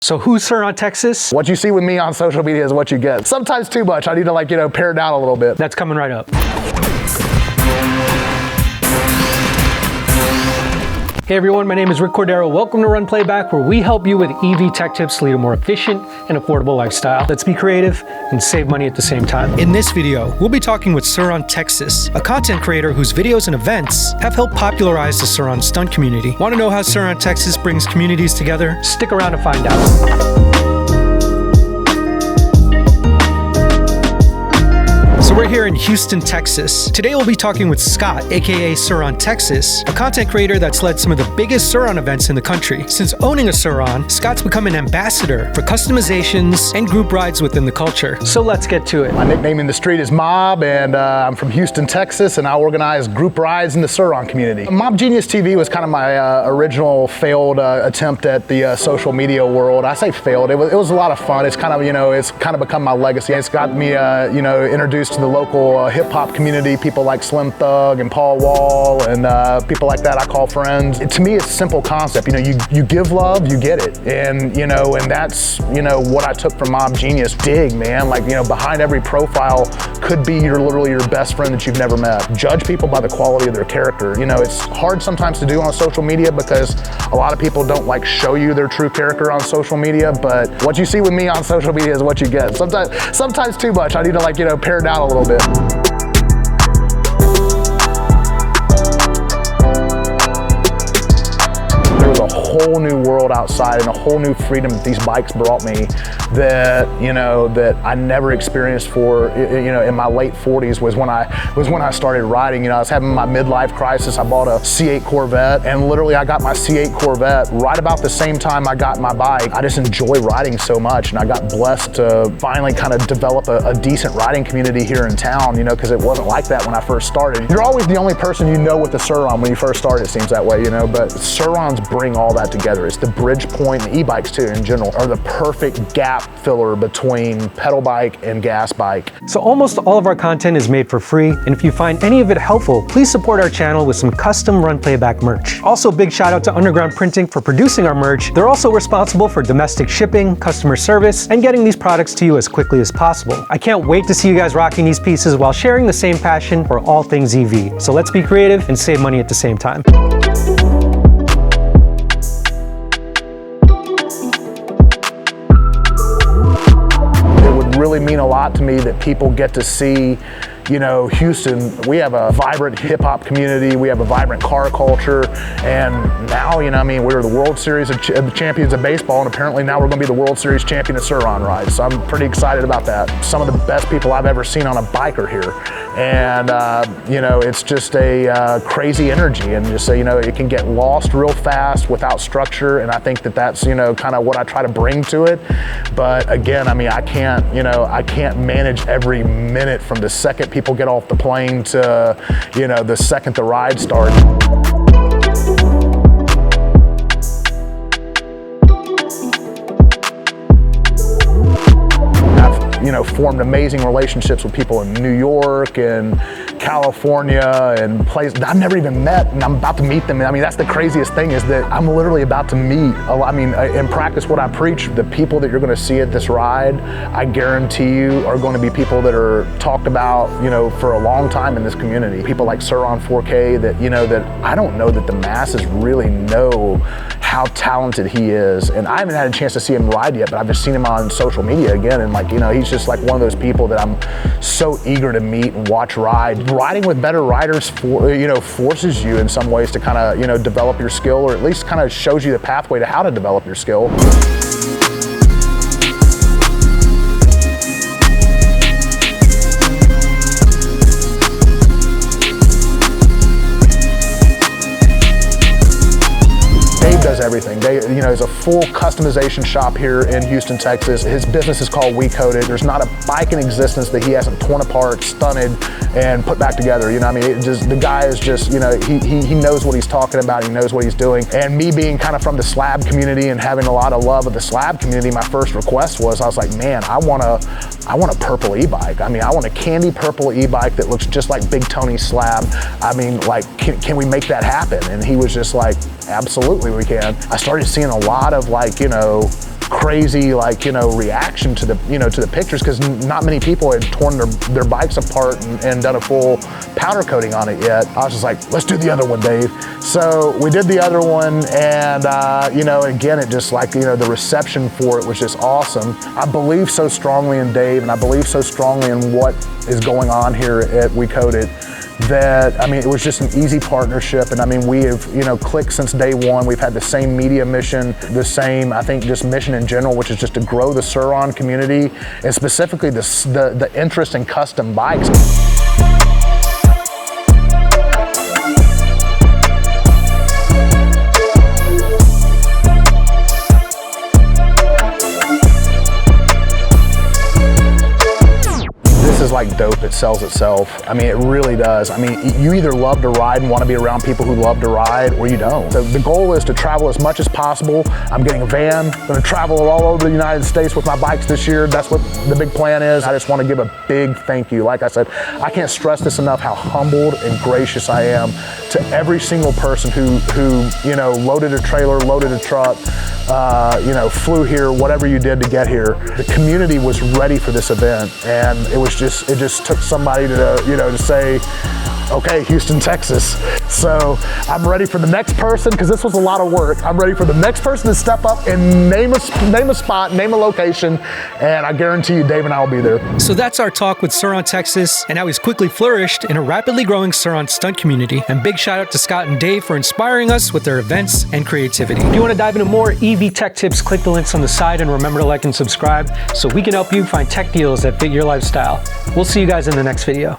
So who's Surron Texas? What you see with me on social media is what you get. Sometimes too much. I need to pare it down a little bit. That's coming right up. Hey everyone, my name is Rick Cordero. Welcome to RunPlayBack, where we help you with EV tech tips to lead a more efficient and affordable lifestyle. Let's be creative and save money at the same time. In this video, we'll be talking with Surron Texas, a content creator whose videos and events have helped popularize the Surron Stunt community. Want to know how Surron Texas brings communities together? Stick around to find out. So we're here in Houston, Texas. Today we'll be talking with Scott, aka Surron Texas, a content creator that's led some of the biggest Surron events in the country. Since owning a Surron, Scott's become an ambassador for customizations and group rides within the culture. So let's get to it. My nickname in the street is Mobb, and I'm from Houston, Texas, and I organize group rides in the Surron community. Mobb Genius TV was kind of my original failed attempt at the social media world. I say failed, it was a lot of fun. It's kind of, it's kind of become my legacy. It's got me, introduced to the local hip-hop community, people like Slim Thug and Paul Wall and people like that I call friends. To me, it's a simple concept. You give love, you get it. And that's what I took from Mobb Genius. Dig, man, behind every profile could be literally your best friend that you've never met. Judge people by the quality of their character. It's hard sometimes to do on social media because a lot of people don't show you their true character on social media, but what you see with me on social media is what you get. Sometimes too much. I need to pare it down a little bit. There was a whole new world outside and a whole new freedom that these bikes brought me that that I never experienced in my late 40s was when I started riding. I was having my midlife crisis. I bought a C8 Corvette, and literally I got my C8 Corvette right about the same time I got my bike. I just enjoy riding so much, and I got blessed to finally kind of develop a decent riding community here in town, because it wasn't like that when I first started. You're always the only person with the Surron when you first start, it seems that way, but Surrons bring all that together. It's the bridge point, and e-bikes too in general, are the perfect gap filler between pedal bike and gas bike. So almost all of our content is made for free, and if you find any of it helpful, please support our channel with some custom RunPlayBack merch. Also, big shout out to Underground Printing for producing our merch. They're also responsible for domestic shipping, customer service, and getting these products to you as quickly as possible. I can't wait to see you guys rocking these pieces while sharing the same passion for all things EV. So let's be creative and save money at the same time. Really mean a lot to me that people get to see Houston. We have a vibrant hip-hop community, we have a vibrant car culture, and now, we were the World Series of champions of baseball, and apparently now we're going to be the World Series champion of Surron rides, so I'm pretty excited about that. Some of the best people I've ever seen on a bike are here, and it's just a crazy energy, and just it can get lost real fast without structure, and I think that's kind of what I try to bring to it. But again, I can't manage every minute from the second people get off the plane to the second the ride starts. I've formed amazing relationships with people in New York and California and places I've never even met, and I'm about to meet them. That's the craziest thing, is that I'm literally about to meet and practice what I preach. The people that you're going to see at this ride, I guarantee you, are going to be people that are talked about for a long time in this community. People like Surron 4K that I don't know that the masses really know how talented he is, and I haven't had a chance to see him ride yet, but I've just seen him on social media again, and he's just one of those people that I'm so eager to meet and watch ride. Riding with better riders forces you in some ways to kind of develop your skill, or at least kind of shows you the pathway to how to develop your skill. Does everything. There's a full customization shop here in Houston, Texas. His business is called We Coded. There's not a bike in existence that he hasn't torn apart, stunted, and put back together. The guy is just, he knows what he's talking about. He knows what he's doing. And me being kind of from the slab community and having a lot of love of the slab community, my first request was, I was like, man, I want a purple e-bike. I want a candy purple e-bike that looks just like Big Tony's slab. Can we make that happen? And he was just like, absolutely we can. I started seeing a lot of crazy, like, you know, reaction to the, you know, to the pictures, because not many people had torn their bikes apart and done a full powder coating on it yet. I was just like, let's do the other one, Dave. So we did the other one, and you know, again, it just, like, you know, the reception for it was just awesome. I believe so strongly in Dave, and I believe so strongly in what is going on here at We Code It, that, I mean, it was just an easy partnership. And I mean, we have, you know, clicked since day one. We've had the same media mission, the same, I think, just mission in general, which is just to grow the Surron community, and specifically the interest in custom bikes. Is like dope. It sells itself. I mean, it really does. I mean, you either love to ride and want to be around people who love to ride, or you don't. So the goal is to travel as much as possible. I'm getting a van. I'm going to travel all over the United States with my bikes this year. That's what the big plan is. I just want to give a big thank you. Like I said, I can't stress this enough, how humbled and gracious I am to every single person who you know, loaded a trailer, loaded a truck, you know, flew here, whatever you did to get here. The community was ready for this event, and it just took somebody to, you know, to say, okay, Houston, Texas. So I'm ready for the next person, because this was a lot of work. I'm ready for the next person to step up and name a spot, name a location, and I guarantee you Dave and I will be there. So that's our talk with Surron Texas, and how he's quickly flourished in a rapidly growing Surron stunt community. And big shout out to Scott and Dave for inspiring us with their events and creativity. If you want to dive into more EV tech tips, click the links on the side, and remember to like and subscribe so we can help you find tech deals that fit your lifestyle. We'll see you guys in the next video.